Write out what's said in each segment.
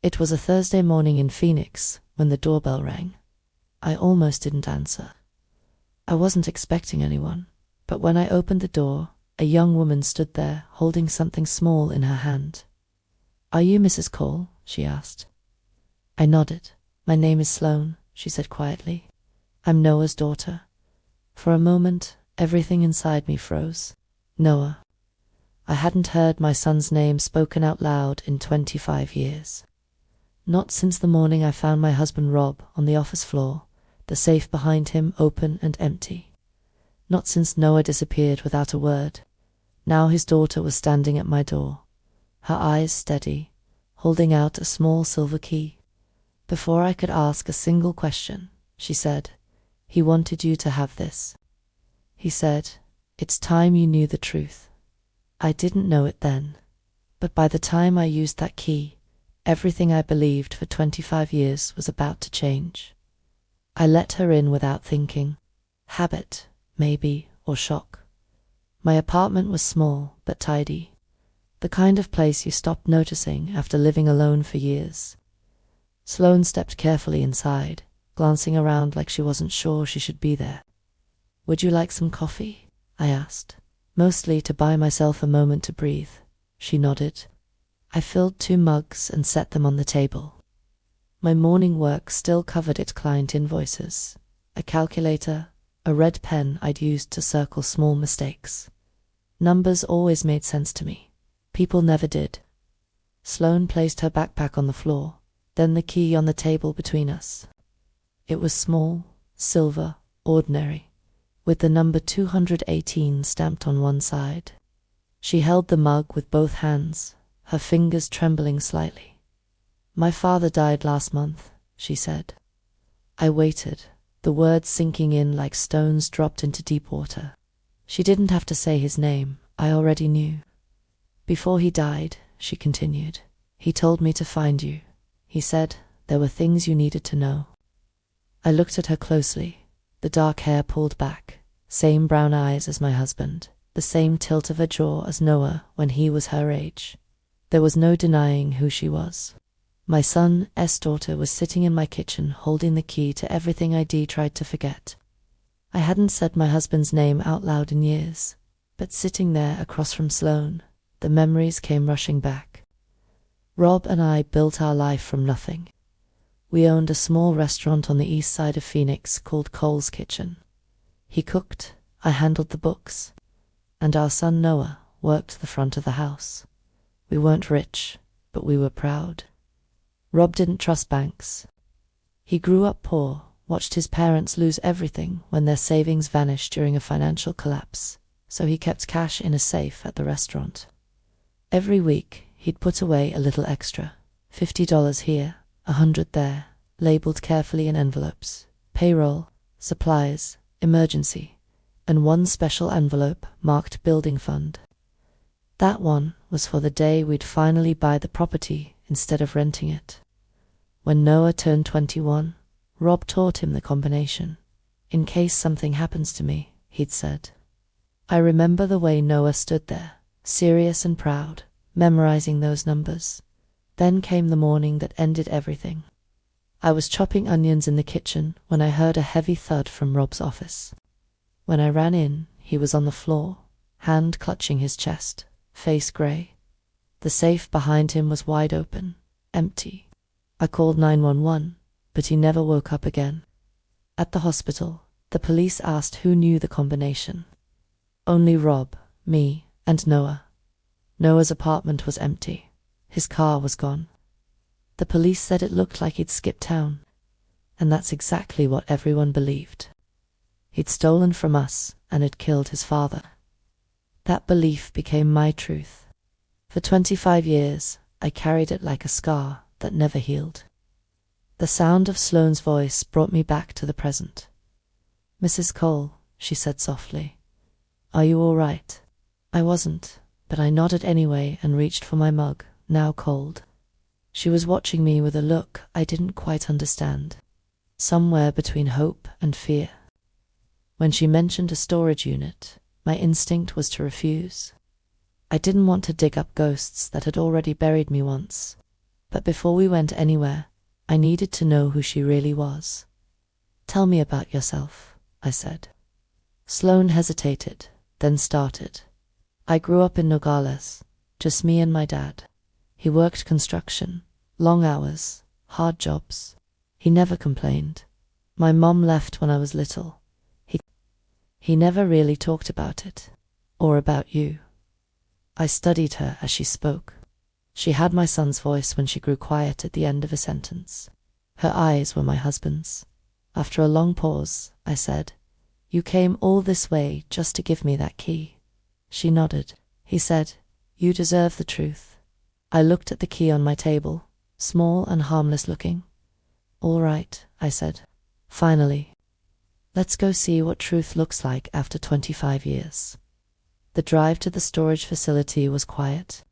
It was a Thursday morning in Phoenix when the doorbell rang. I almost didn't answer. I wasn't expecting anyone, but when I opened the door, a young woman stood there holding something small in her hand. "Are you Mrs. Cole?" she asked. I nodded. "My name is Sloane," she said quietly. "I'm Noah's daughter." For a moment, everything inside me froze. Noah. I hadn't heard my son's name spoken out loud in 25 years. Not since the morning I found my husband Rob on the office floor, the safe behind him open and empty. Not since Noah disappeared without a word. Now his daughter was standing at my door, her eyes steady, holding out a small silver key. Before I could ask a single question, she said, "He wanted you to have this." He said, "It's time you knew the truth." I didn't know it then, but by the time I used that key, everything I believed for 25 years was about to change. I let her in without thinking. Habit, maybe, or shock. My apartment was small but tidy, the kind of place you stopped noticing after living alone for years. Sloane stepped carefully inside, glancing around like she wasn't sure she should be there. "Would you like some coffee?" I asked, mostly to buy myself a moment to breathe. She nodded. I filled 2 mugs and set them on the table. My morning work still covered its client invoices, a calculator, a red pen I'd used to circle small mistakes. Numbers always made sense to me. People never did. Sloane placed her backpack on the floor, then the key on the table between us. It was small, silver, ordinary, with the number 218 stamped on one side. She held the mug with both hands, her fingers trembling slightly. "My father died last month," she said. I waited, the words sinking in like stones dropped into deep water. She didn't have to say his name, I already knew. "Before he died," she continued, "he told me to find you. He said there were things you needed to know." I looked at her closely, the dark hair pulled back, same brown eyes as my husband, the same tilt of her jaw as Noah when he was her age. There was no denying who she was. My son's daughter was sitting in my kitchen holding the key to everything I'd tried to forget. I hadn't said my husband's name out loud in years, but sitting there across from Sloane, the memories came rushing back. Rob and I built our life from nothing. We owned a small restaurant on the east side of Phoenix called Cole's Kitchen. He cooked, I handled the books, and our son Noah worked the front of the house. We weren't rich, but we were proud. Rob didn't trust banks. He grew up poor, watched his parents lose everything when their savings vanished during a financial collapse, so he kept cash in a safe at the restaurant. Every week, he'd put away a little extra, $50 here, $100 there, labeled carefully in envelopes, payroll, supplies, emergency, and one special envelope marked building fund. That one was for the day we'd finally buy the property instead of renting it. When Noah turned 21, Rob taught him the combination. "In case something happens to me," he'd said. I remember the way Noah stood there, serious and proud, memorizing those numbers. Then came the morning that ended everything. I was chopping onions in the kitchen when I heard a heavy thud from Rob's office. When I ran in, he was on the floor, hand clutching his chest, face grey. The safe behind him was wide open, empty. I called 911, but he never woke up again. At the hospital, the police asked who knew the combination. Only Rob, me, and Noah. Noah's apartment was empty. His car was gone. The police said it looked like he'd skipped town, and that's exactly what everyone believed. He'd stolen from us and had killed his father. That belief became my truth. For 25 years, I carried it like a scar that never healed. The sound of Sloane's voice brought me back to the present. "Mrs. Cole," she said softly, "are you all right?" I wasn't, but I nodded anyway and reached for my mug, now cold. She was watching me with a look I didn't quite understand, somewhere between hope and fear. When she mentioned a storage unit, my instinct was to refuse. I didn't want to dig up ghosts that had already buried me once, But before we went anywhere, I needed to know who she really was. "Tell me about yourself," I said. Sloane hesitated, then started. "I grew up in Nogales, just me and my dad. He worked construction, long hours, hard jobs. He never complained. My mom left when I was little. He never really talked about it, or about you." I studied her as she spoke. She had my son's voice when she grew quiet at the end of a sentence. Her eyes were my husband's. After a long pause, I said, "You came all this way just to give me that key." She nodded. He said, "You deserve the truth." I looked at the key on my table, small and harmless looking. "All right," I said. "Finally. Let's go see what truth looks like after 25 years. The drive to the storage facility was quiet.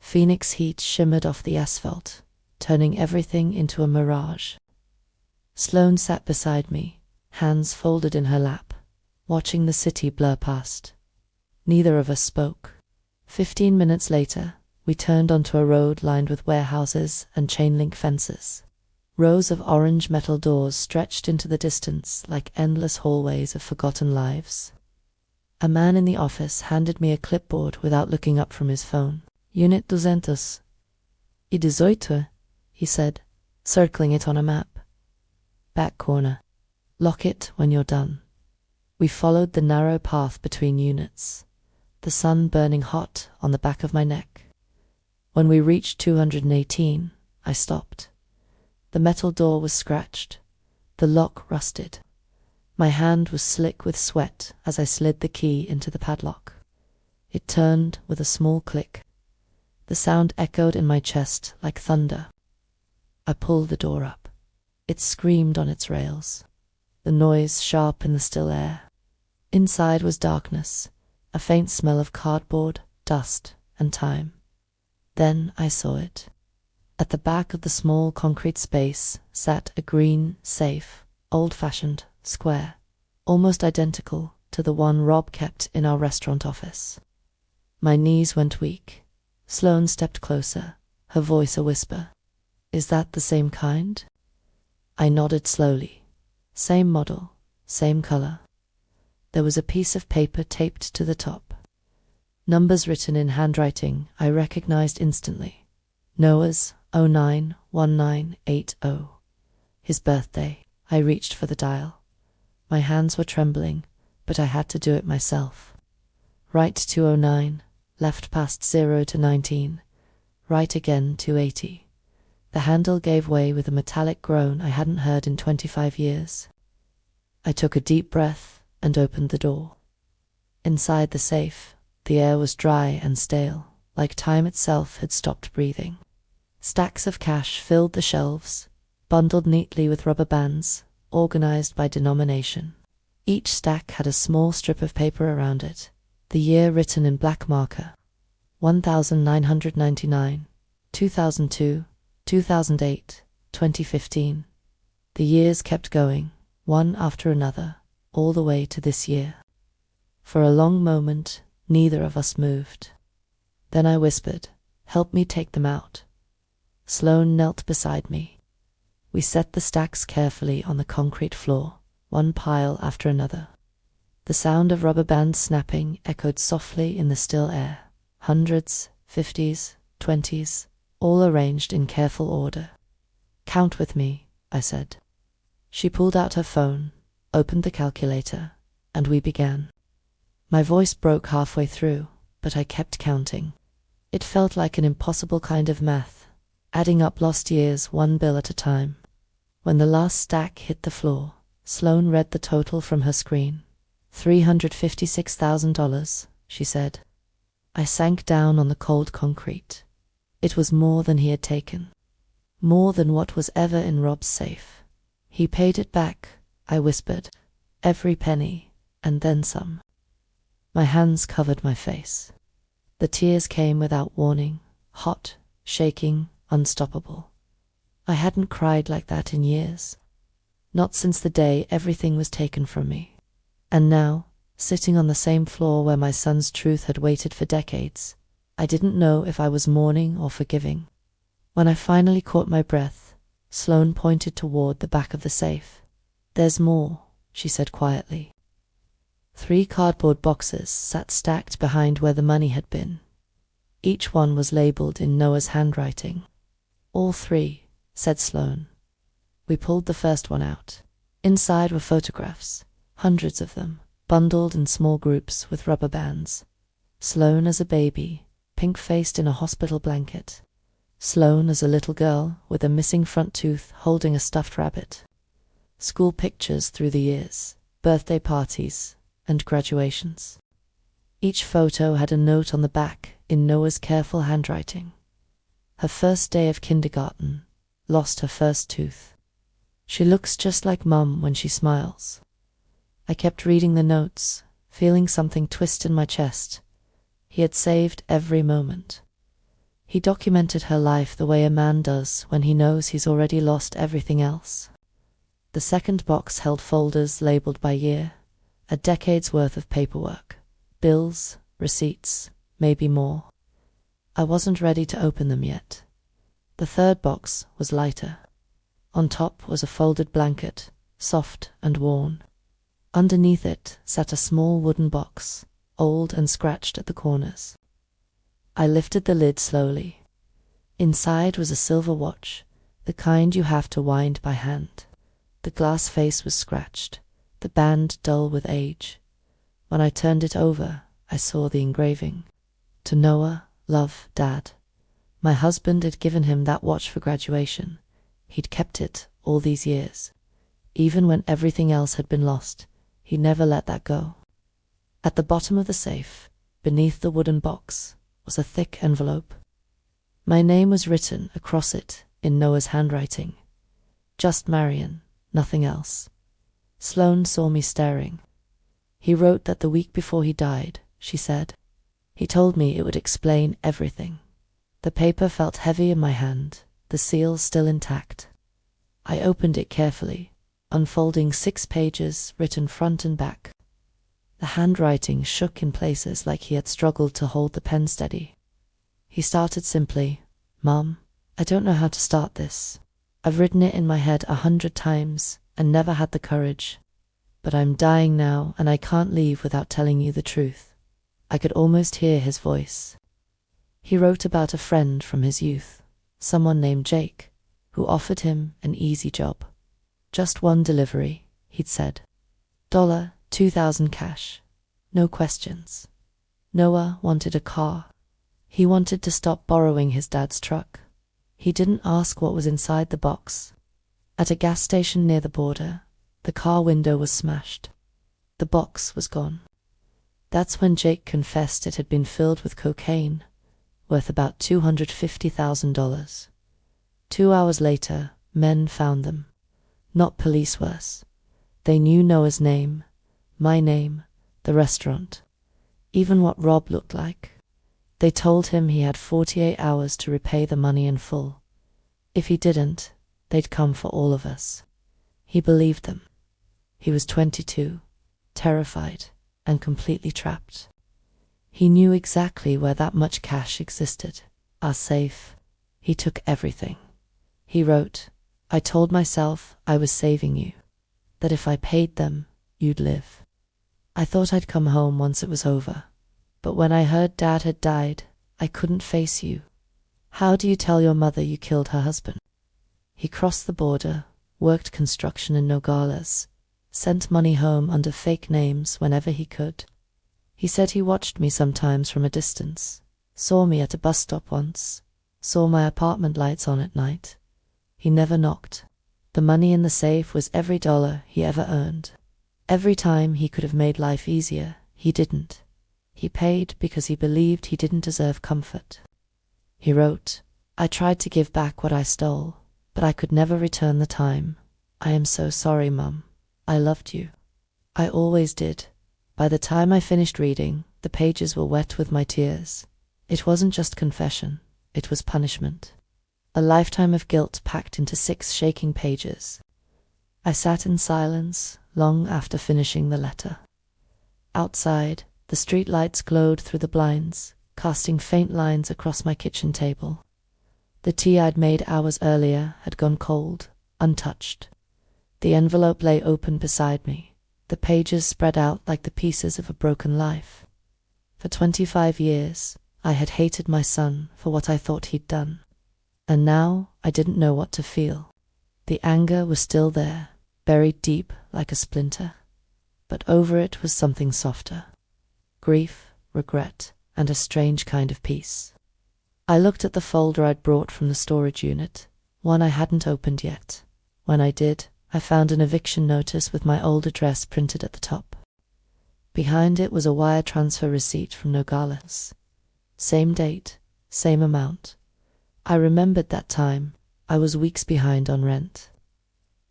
Phoenix heat shimmered off the asphalt, turning everything into a mirage. Sloane sat beside me, hands folded in her lap, watching the city blur past. Neither of us spoke. 15 minutes later, we turned onto a road lined with warehouses and chain-link fences. Rows of orange metal doors stretched into the distance like endless hallways of forgotten lives. A man in the office handed me a clipboard without looking up from his phone. "Unit 218, he said, circling it on a map. "Back corner. Lock it when you're done." We followed the narrow path between units, the sun burning hot on the back of my neck. When we reached 218, I stopped. The metal door was scratched, the lock rusted. My hand was slick with sweat as I slid the key into the padlock. It turned with a small click. The sound echoed in my chest like thunder. I pulled the door up. It screamed on its rails, the noise sharp in the still air. Inside was darkness, a faint smell of cardboard, dust, and time. Then I saw it. At the back of the small concrete space sat a green, safe, old-fashioned square, almost identical to the one Rob kept in our restaurant office. My knees went weak. Sloane stepped closer, her voice a whisper. "Is that the same kind?" I nodded slowly. Same model, same color. There was a piece of paper taped to the top. Numbers written in handwriting I recognized instantly. Noah's 091980. His birthday. I reached for the dial. My hands were trembling, but I had to do it myself. Right 209, left past 0 to 19, right again 280. The handle gave way with a metallic groan I hadn't heard in 25 years. I took a deep breath and opened the door. Inside the safe, the air was dry and stale, like time itself had stopped breathing. Stacks of cash filled the shelves, bundled neatly with rubber bands, organized by denomination. Each stack had a small strip of paper around it, the year written in black marker. 1999, 2002, 2008, 2015. The years kept going, one after another, all the way to this year. For a long moment, neither of us moved. Then I whispered, "Help me take them out." Sloane knelt beside me. We set the stacks carefully on the concrete floor, one pile after another. The sound of rubber bands snapping echoed softly in the still air. Hundreds, 50s, 20s, all arranged in careful order. "Count with me," I said. She pulled out her phone, opened the calculator, and we began. My voice broke halfway through, but I kept counting. It felt like an impossible kind of math, adding up lost years one bill at a time. When the last stack hit the floor, Sloane read the total from her screen. $356,000, she said. I sank down on the cold concrete. It was more than he had taken. More than what was ever in Rob's safe. He paid it back, I whispered. Every penny, and then some. My hands covered my face. The tears came without warning, hot, shaking, unstoppable. I hadn't cried like that in years. Not since the day everything was taken from me. And now, sitting on the same floor where my son's truth had waited for decades, I didn't know if I was mourning or forgiving. When I finally caught my breath, Sloane pointed toward the back of the safe. "There's more," she said quietly. 3 cardboard boxes sat stacked behind where the money had been. Each one was labeled in Noah's handwriting. "All 3, said Sloane. We pulled the first one out. Inside were photographs, hundreds of them, bundled in small groups with rubber bands. Sloane as a baby, pink-faced in a hospital blanket. Sloane as a little girl with a missing front tooth holding a stuffed rabbit. School pictures through the years, birthday parties, and graduations. Each photo had a note on the back in Noah's careful handwriting. Her first day of kindergarten, lost her first tooth. She looks just like Mum when she smiles. I kept reading the notes, feeling something twist in my chest. He had saved every moment. He documented her life the way a man does when he knows he's already lost everything else. The second box held folders labeled by year, a decade's worth of paperwork, bills, receipts, maybe more. I wasn't ready to open them yet. The third box was lighter. On top was a folded blanket, soft and worn. Underneath it sat a small wooden box, old and scratched at the corners. I lifted the lid slowly. Inside was a silver watch, the kind you have to wind by hand. The glass face was scratched, the band dull with age. When I turned it over, I saw the engraving. To Noah, love, Dad. My husband had given him that watch for graduation. He'd kept it all these years. Even when everything else had been lost, he never let that go. At the bottom of the safe, beneath the wooden box, was a thick envelope. My name was written across it in Noah's handwriting. Just Marian, nothing else. Sloane saw me staring. "He wrote that the week before he died," she said. "He told me it would explain everything." The paper felt heavy in my hand, the seal still intact. I opened it carefully, unfolding 6 pages written front and back. The handwriting shook in places like he had struggled to hold the pen steady. He started simply, "Mom, I don't know how to start this. I've written it in my head 100 times and never had the courage. But I'm dying now and I can't leave without telling you the truth." I could almost hear his voice. He wrote about a friend from his youth, someone named Jake, who offered him an easy job. Just 1 delivery, he'd said. $2,000 cash. No questions. Noah wanted a car. He wanted to stop borrowing his dad's truck. He didn't ask what was inside the box. At a gas station near the border, the car window was smashed. The box was gone. That's when Jake confessed it had been filled with cocaine, worth about $250,000. 2 hours later, men found them. Not police worse. They knew Noah's name, my name, the restaurant, even what Rob looked like. They told him he had 48 hours to repay the money in full. If he didn't, they'd come for all of us. He believed them. He was 22, terrified, and completely trapped. He knew exactly where that much cash existed, our safe. He took everything. He wrote, "I told myself I was saving you, that if I paid them, you'd live. I thought I'd come home once it was over, but when I heard Dad had died, I couldn't face you. How do you tell your mother you killed her husband?" He crossed the border, worked construction in Nogales, sent money home under fake names whenever he could. He said he watched me sometimes from a distance, saw me at a bus stop once, saw my apartment lights on at night. He never knocked. The money in the safe was every dollar he ever earned. Every time he could have made life easier, he didn't. He paid because he believed he didn't deserve comfort. He wrote, "I tried to give back what I stole, but I could never return the time. I am so sorry, Mum. I loved you. I always did." By the time I finished reading, the pages were wet with my tears. It wasn't just confession, it was punishment. A lifetime of guilt packed into 6 shaking pages. I sat in silence long after finishing the letter. Outside, the street lights glowed through the blinds, casting faint lines across my kitchen table. The tea I'd made hours earlier had gone cold, untouched. The envelope lay open beside me, the pages spread out like the pieces of a broken life. For 25 years, I had hated my son for what I thought he'd done. And now I didn't know what to feel. The anger was still there, buried deep like a splinter. But over it was something softer. Grief, regret, and a strange kind of peace. I looked at the folder I'd brought from the storage unit, one I hadn't opened yet. When I did, I found an eviction notice with my old address printed at the top. Behind it was a wire transfer receipt from Nogales. Same date, same amount. I remembered that time. I was weeks behind on rent.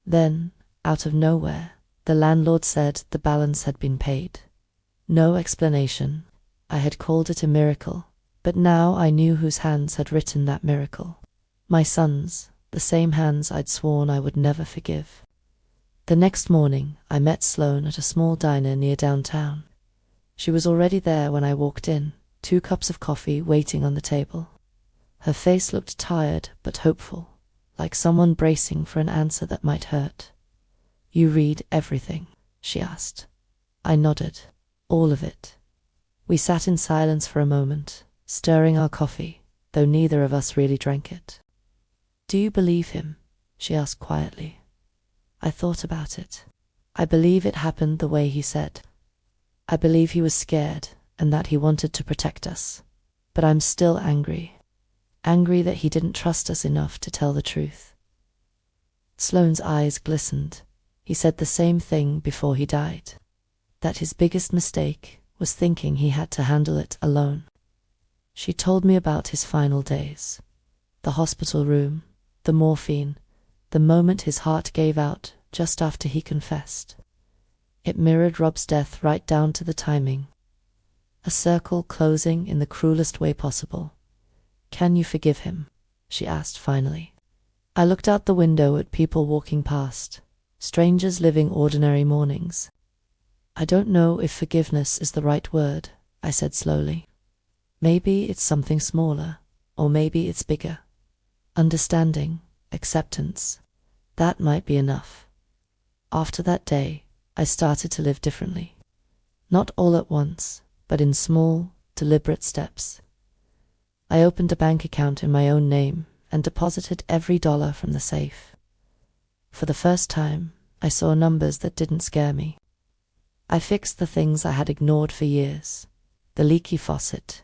Then, out of nowhere, the landlord said the balance had been paid. No explanation. I had called it a miracle, but now I knew whose hands had written that miracle. My son's, the same hands I'd sworn I would never forgive. The next morning, I met Sloane at a small diner near downtown. She was already there when I walked in, 2 cups of coffee waiting on the table. Her face looked tired but hopeful, like someone bracing for an answer that might hurt. "You read everything?" she asked. I nodded. All of it. We sat in silence for a moment, stirring our coffee, though neither of us really drank it. "Do you believe him?" she asked quietly. I thought about it. I believe it happened the way he said. I believe he was scared and that he wanted to protect us. But I'm still angry. Angry that he didn't trust us enough to tell the truth. Sloane's eyes glistened. He said the same thing before he died. That his biggest mistake was thinking he had to handle it alone. She told me about his final days. The hospital room, the morphine, the moment his heart gave out just after he confessed. It mirrored Rob's death right down to the timing. A circle closing in the cruelest way possible. "Can you forgive him?" she asked finally. I looked out the window at people walking past, strangers living ordinary mornings. "I don't know if forgiveness is the right word," I said slowly. "Maybe it's something smaller, or maybe it's bigger. Understanding, acceptance, that might be enough." After that day, I started to live differently. Not all at once, but in small, deliberate steps. I opened a bank account in my own name and deposited every dollar from the safe. For the first time, I saw numbers that didn't scare me. I fixed the things I had ignored for years. The leaky faucet,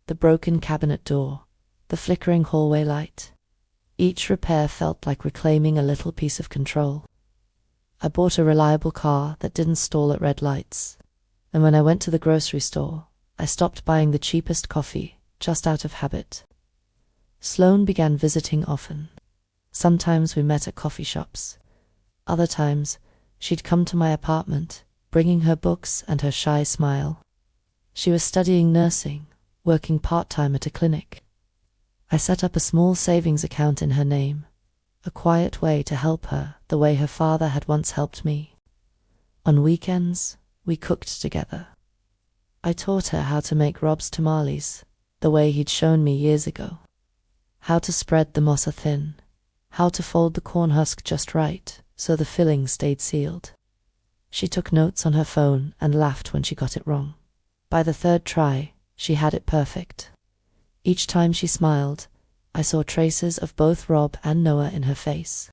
the broken cabinet door, the flickering hallway light. Each repair felt like reclaiming a little piece of control. I bought a reliable car that didn't stall at red lights. And when I went to the grocery store, I stopped buying the cheapest coffee, just out of habit. Sloane began visiting often. Sometimes we met at coffee shops. Other times, she'd come to my apartment, bringing her books and her shy smile. She was studying nursing, working part-time at a clinic. I set up a small savings account in her name, a quiet way to help her the way her father had once helped me. On weekends, we cooked together. I taught her how to make Rob's tamales, the way he'd shown me years ago. How to spread the masa thin, how to fold the corn husk just right so the filling stayed sealed. She took notes on her phone and laughed when she got it wrong. By the 3rd try, she had it perfect. Each time she smiled, I saw traces of both Rob and Noah in her face.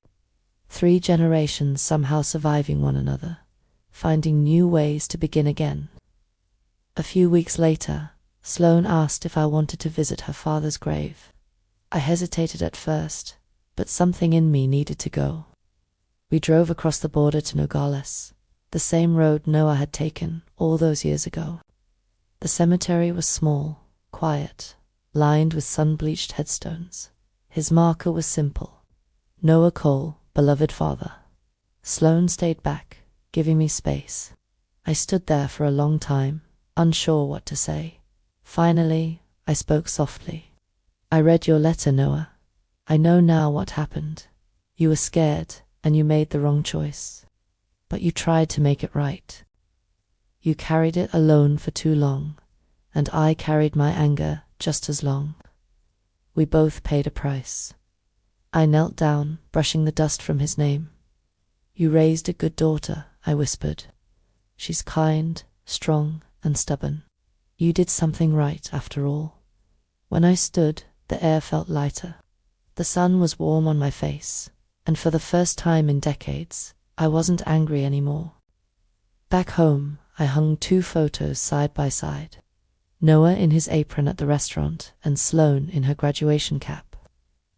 3 generations somehow surviving one another, finding new ways to begin again. A few weeks later, Sloane asked if I wanted to visit her father's grave. I hesitated at first, but something in me needed to go. We drove across the border to Nogales, the same road Noah had taken all those years ago. The cemetery was small, quiet, lined with sun-bleached headstones. His marker was simple: Noah Cole, beloved father. Sloane stayed back, giving me space. I stood there for a long time, unsure what to say. Finally, I spoke softly. "I read your letter, Noah. I know now what happened. You were scared, and you made the wrong choice. But you tried to make it right. You carried it alone for too long, and I carried my anger just as long. We both paid a price. I knelt down, brushing the dust from his name. "You raised a good daughter," I whispered. "She's kind, strong, and stubborn. You did something right, after all." When I stood, the air felt lighter. The sun was warm on my face, and for the first time in decades, I wasn't angry anymore. Back home, I hung 2 photos side by side. Noah in his apron at the restaurant, and Sloane in her graduation cap.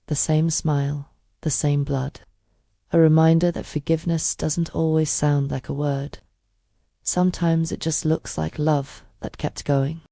The same smile, the same blood. A reminder that forgiveness doesn't always sound like a word. Sometimes it just looks like love that kept going.